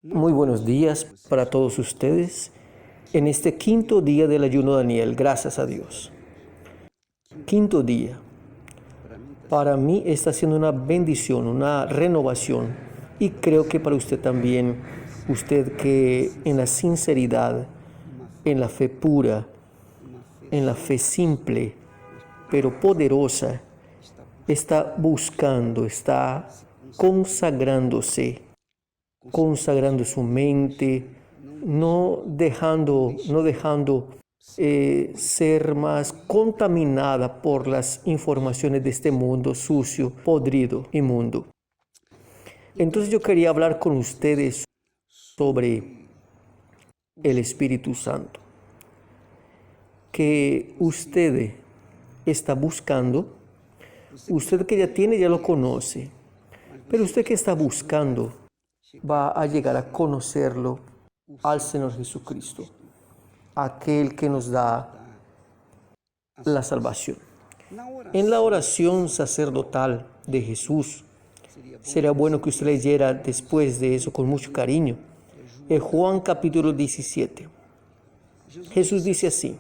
Muy buenos días para todos ustedes en este quinto día del ayuno de Daniel, gracias a Dios. Quinto día. Para mí está siendo una bendición, una renovación, y creo que para usted también, usted que en la sinceridad, en la fe pura, en la fe simple, pero poderosa, está buscando, está consagrándose, consagrando su mente, no dejando ser más contaminada por las informaciones de este mundo sucio, podrido, inmundo. Entonces yo quería hablar con ustedes sobre el Espíritu Santo, que usted está buscando, usted que ya tiene, ya lo conoce, pero usted que está buscando va a llegar a conocerlo al Señor Jesucristo, aquel que nos da la salvación. En la oración sacerdotal de Jesús, sería bueno que usted leyera después de eso con mucho cariño, en Juan capítulo 17. Jesús dice así,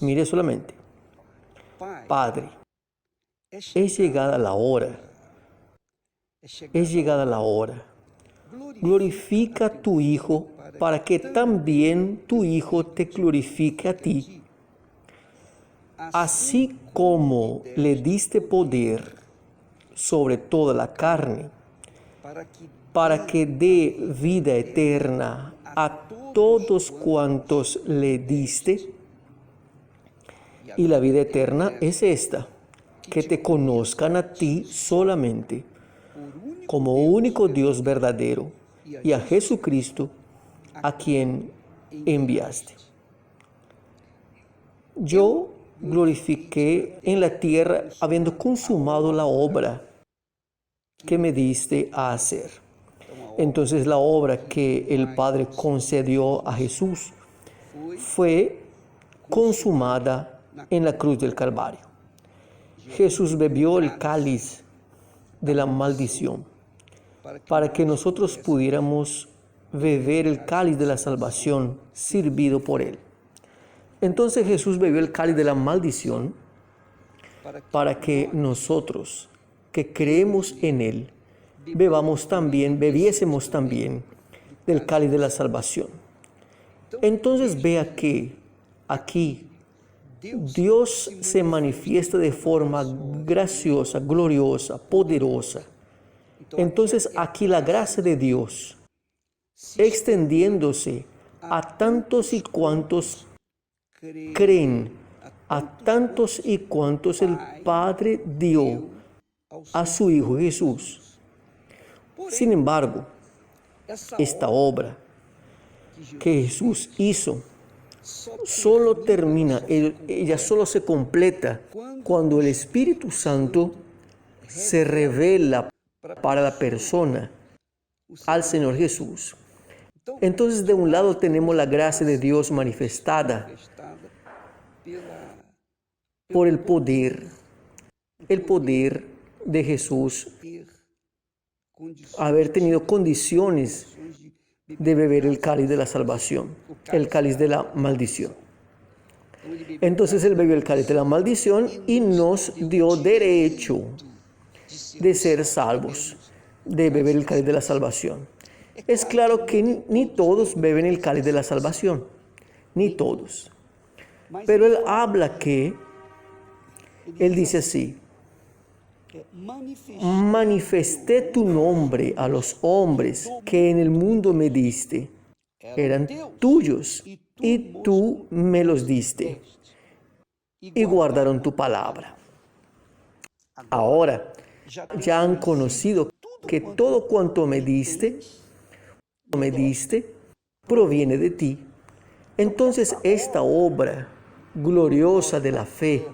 mire solamente, Padre, es llegada la hora, es llegada la hora. Glorifica a tu Hijo para que también tu Hijo te glorifique a ti. Así como le diste poder sobre toda la carne, para que dé vida eterna a todos cuantos le diste. Y la vida eterna es esta, que te conozcan a ti solamente, como único Dios verdadero, y a Jesucristo, a quien enviaste. Yo glorifiqué en la tierra habiendo consumado la obra que me diste a hacer. Entonces la obra que el Padre concedió a Jesús fue consumada en la cruz del Calvario. Jesús bebió el cáliz de la maldición para que nosotros pudiéramos beber el cáliz de la salvación servido por Él. Entonces Jesús bebió el cáliz de la maldición para que nosotros que creemos en Él bebiésemos también del cáliz de la salvación. Entonces vea que aquí Dios se manifiesta de forma graciosa, gloriosa, poderosa. Entonces aquí la gracia de Dios extendiéndose a tantos y cuantos creen, a tantos y cuantos el Padre dio a su Hijo Jesús. Sin embargo, esta obra que Jesús hizo solo termina, ella solo se completa cuando el Espíritu Santo se revela para la persona, al Señor Jesús. Entonces, de un lado tenemos la gracia de Dios manifestada por el poder de Jesús, haber tenido condiciones de beber el cáliz de la salvación, el cáliz de la maldición. Entonces Él bebió el cáliz de la maldición y nos dio derecho de ser salvos, de beber el cáliz de la salvación. Es claro que ni todos beben el cáliz de la salvación, ni todos. Pero Él habla Él dice así, manifesté tu nombre a los hombres que en el mundo me diste. Eran tuyos y tú me los diste y guardaron tu palabra. Ahora ya han conocido que todo cuanto me diste proviene de ti. Entonces esta obra gloriosa de la fe,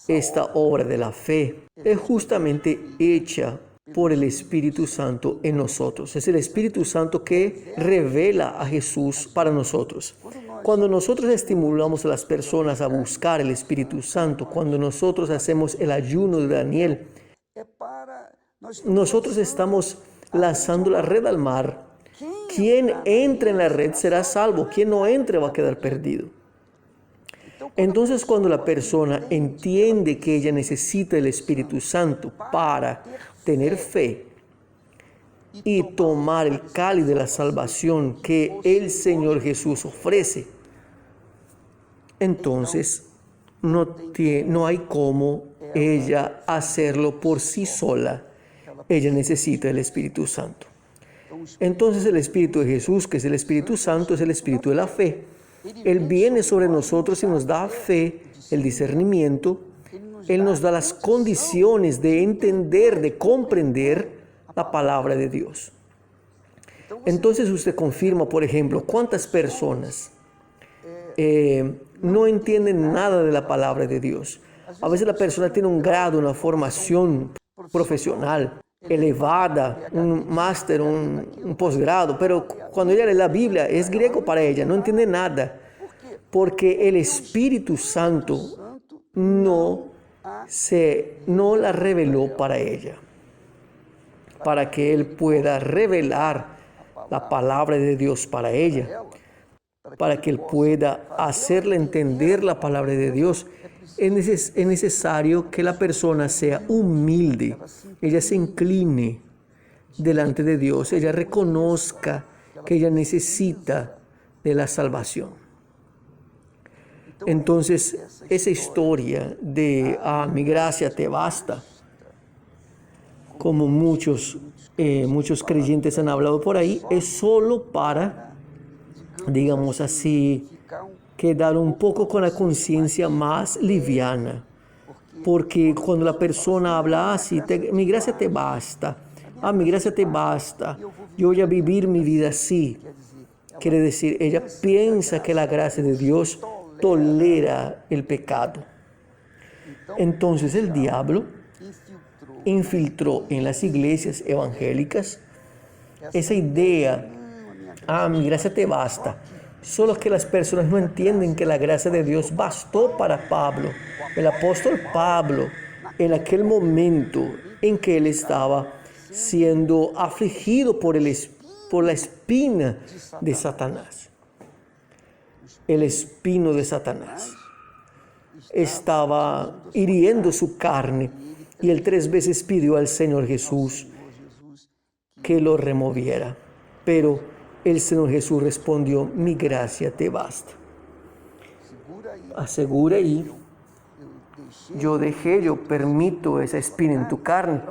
esta obra de la fe es justamente hecha por el Espíritu Santo en nosotros. Es el Espíritu Santo que revela a Jesús para nosotros. Cuando nosotros estimulamos a las personas a buscar el Espíritu Santo, cuando nosotros hacemos el ayuno de Daniel, nosotros estamos lanzando la red al mar. Quien entre en la red será salvo, quien no entre va a quedar perdido. Entonces, cuando la persona entiende que ella necesita el Espíritu Santo para tener fe y tomar el cáliz de la salvación que el Señor Jesús ofrece, entonces no hay cómo ella hacerlo por sí sola. Ella necesita el Espíritu Santo. Entonces el Espíritu de Jesús, que es el Espíritu Santo, es el Espíritu de la fe. Él viene sobre nosotros y nos da fe, el discernimiento. Él nos da las condiciones de entender, de comprender la palabra de Dios. Entonces usted confirma, por ejemplo, cuántas personas no entienden nada de la palabra de Dios. A veces la persona tiene un grado, una formación profesional elevada, un máster, un posgrado, pero cuando ella lee la Biblia es griego para ella, no entiende nada, porque el Espíritu Santo no la reveló para ella, para que Él pueda revelar la palabra de Dios para ella, para que Él pueda hacerle entender la palabra de Dios. Es necesario que la persona sea humilde, ella se incline delante de Dios, ella reconozca que ella necesita de la salvación. Entonces, esa historia de mi gracia te basta, como muchos creyentes han hablado por ahí, es solo para, digamos así, quedar un poco con la conciencia más liviana. Porque cuando la persona habla así, mi gracia te basta, mi gracia te basta, yo voy a vivir mi vida así. Quiere decir, ella piensa que la gracia de Dios tolera el pecado. Entonces el diablo infiltró en las iglesias evangélicas esa idea, mi gracia te basta. Solo que las personas no entienden que la gracia de Dios bastó para Pablo. El apóstol Pablo, en aquel momento en que él estaba siendo afligido por la espina de Satanás. El espino de Satanás estaba hiriendo su carne y él 3 veces pidió al Señor Jesús que lo removiera. Pero el Señor Jesús respondió, mi gracia te basta. Asegura ahí, yo permito esa espina en tu carne,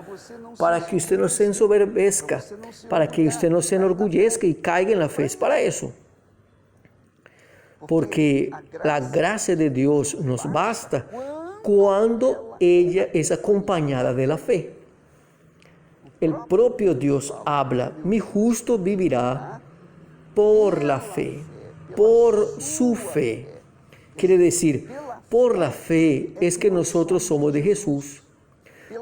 para que usted no se ensoberbezca, para que usted no se enorgullezca y caiga en la fe. Es para eso. Porque la gracia de Dios nos basta cuando ella es acompañada de la fe. El propio Dios habla, mi justo vivirá por la fe, por su fe. Quiere decir, por la fe es que nosotros somos de Jesús.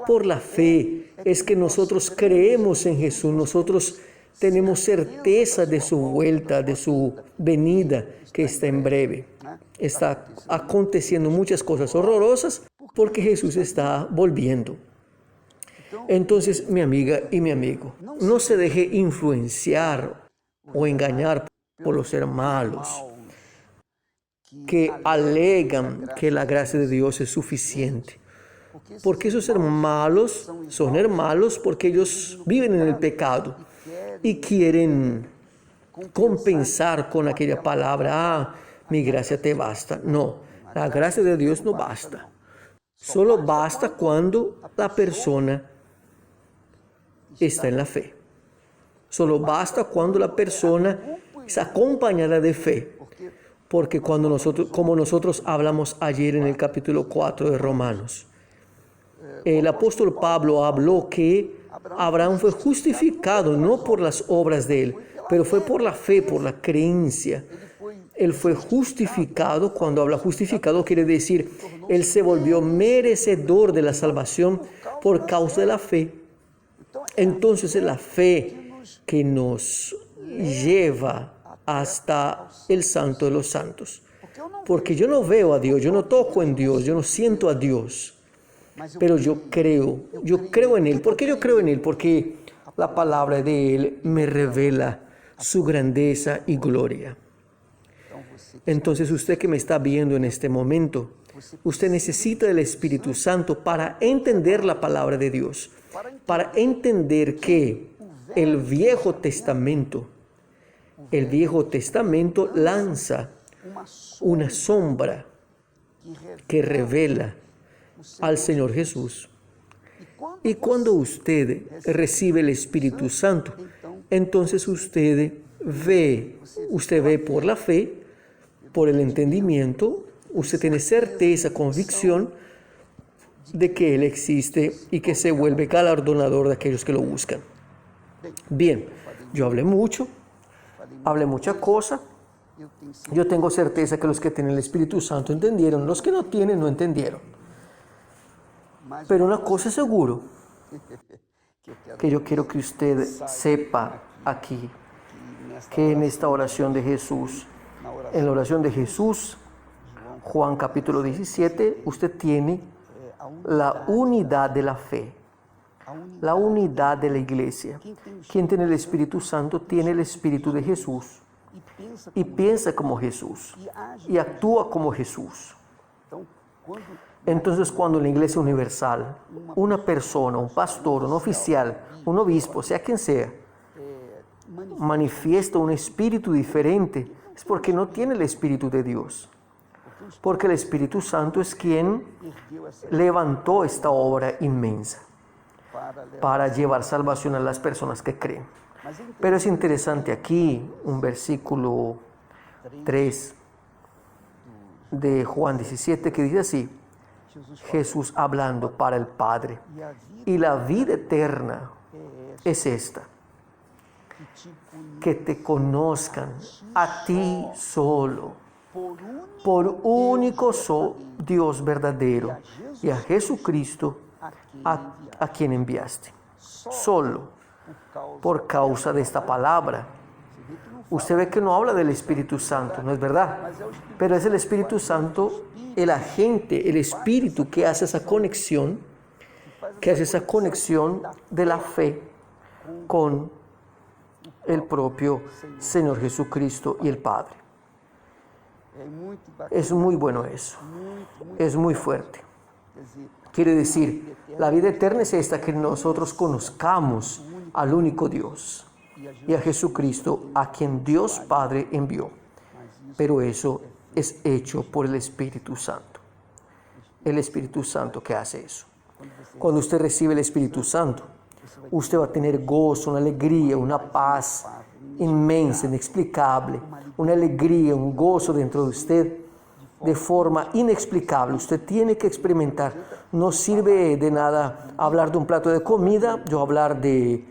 Por la fe es que nosotros creemos en Jesús. Nosotros tenemos certeza de su vuelta, de su venida, que está en breve. Está aconteciendo muchas cosas horrorosas porque Jesús está volviendo. Entonces, mi amiga y mi amigo, no se deje influenciar o engañar por los hermanos que alegan que la gracia de Dios es suficiente. Porque esos hermanos son hermanos porque ellos viven en el pecado y quieren compensar con aquella palabra, mi gracia te basta. No, la gracia de Dios no basta. Solo basta cuando la persona está en la fe. Solo basta cuando la persona es acompañada de fe. Porque como nosotros hablamos ayer en el capítulo 4 de Romanos, el apóstol Pablo habló que Abraham fue justificado no por las obras de él, pero fue por la fe, por la creencia. Él fue justificado. Cuando habla justificado quiere decir, él se volvió merecedor de la salvación por causa de la fe. Entonces es la fe que nos lleva hasta el Santo de los Santos. Porque yo no veo a Dios, yo no toco en Dios, yo no siento a Dios. Pero yo creo en Él. ¿Por qué yo creo en Él? Porque la palabra de Él me revela su grandeza y gloria. Entonces usted que me está viendo en este momento, usted necesita del Espíritu Santo para entender la palabra de Dios, para entender que el Viejo Testamento lanza una sombra que revela al Señor Jesús. Y cuando usted recibe el Espíritu Santo, entonces usted ve por la fe, por el entendimiento, usted tiene certeza, convicción de que Él existe y que se vuelve galardonador de aquellos que lo buscan. Bien, yo hablé mucha cosa. Yo tengo certeza que los que tienen el Espíritu Santo entendieron, los que no tienen no entendieron. Pero una cosa es seguro, que yo quiero que usted sepa aquí, que en esta oración de Jesús, en la oración de Jesús, Juan capítulo 17, usted tiene la unidad de la fe, la unidad de la iglesia. Quien tiene el Espíritu Santo tiene el Espíritu de Jesús y piensa como Jesús y actúa como Jesús. Entonces, cuando en la iglesia universal, una persona, un pastor, un oficial, un obispo, sea quien sea, manifiesta un espíritu diferente, es porque no tiene el Espíritu de Dios. Porque el Espíritu Santo es quien levantó esta obra inmensa para llevar salvación a las personas que creen. Pero es interesante aquí un versículo 3 de Juan 17 que dice así: Jesús hablando para el Padre, y la vida eterna es esta, que te conozcan a ti solo, por único Dios verdadero, y a Jesucristo a quien enviaste. Solo por causa de esta palabra. Usted ve que no habla del Espíritu Santo, ¿no es verdad? Pero es el Espíritu Santo, el agente, el Espíritu que hace esa conexión, de la fe con el propio Señor Jesucristo y el Padre. Es muy bueno eso, es muy fuerte. Quiere decir, la vida eterna es esta, que nosotros conozcamos al único Dios y a Jesucristo, a quien Dios Padre envió. Pero eso es hecho por el Espíritu Santo. El Espíritu Santo que hace eso. Cuando usted recibe el Espíritu Santo, usted va a tener gozo, una alegría, una paz inmensa, inexplicable, una alegría, un gozo dentro de usted de forma inexplicable. Usted tiene que experimentar. No sirve de nada hablar de un plato de comida, yo hablar de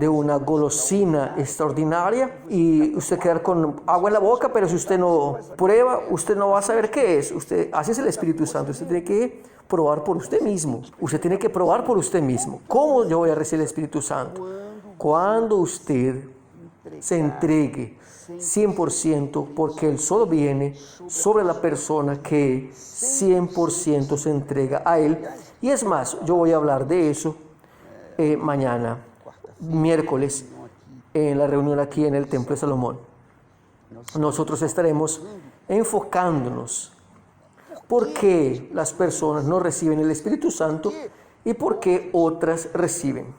una golosina extraordinaria y usted quedar con agua en la boca, pero si usted no prueba, usted no va a saber qué es. Así es el Espíritu Santo. Usted tiene que probar por usted mismo. Usted tiene que probar por usted mismo. ¿Cómo yo voy a recibir el Espíritu Santo? Cuando usted se entregue 100%, porque Él solo viene sobre la persona que 100% se entrega a Él. Y es más, yo voy a hablar de eso mañana, miércoles, en la reunión aquí en el Templo de Salomón. Nosotros estaremos enfocándonos por qué las personas no reciben el Espíritu Santo y por qué otras reciben.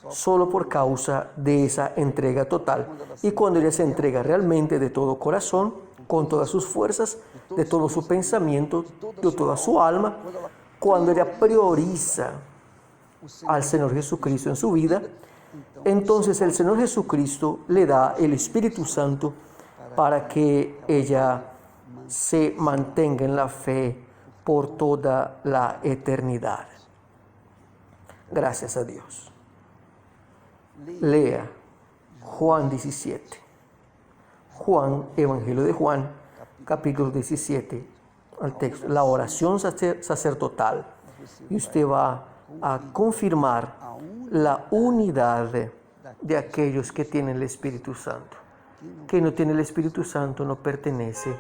Solo por causa de esa entrega total. Y cuando ella se entrega realmente de todo corazón, con todas sus fuerzas, de todo su pensamiento, de toda su alma, cuando ella prioriza al Señor Jesucristo en su vida, entonces el Señor Jesucristo le da el Espíritu Santo para que ella se mantenga en la fe por toda la eternidad. Gracias a Dios. Lea Juan 17. Juan, Evangelio de Juan, capítulo 17, al texto, la oración sacerdotal. Y usted va a confirmar la unidad de aquellos que tienen el Espíritu Santo. Que no tiene el Espíritu Santo no pertenece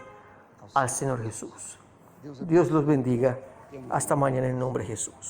al Señor Jesús. Dios los bendiga. Hasta mañana en nombre de Jesús.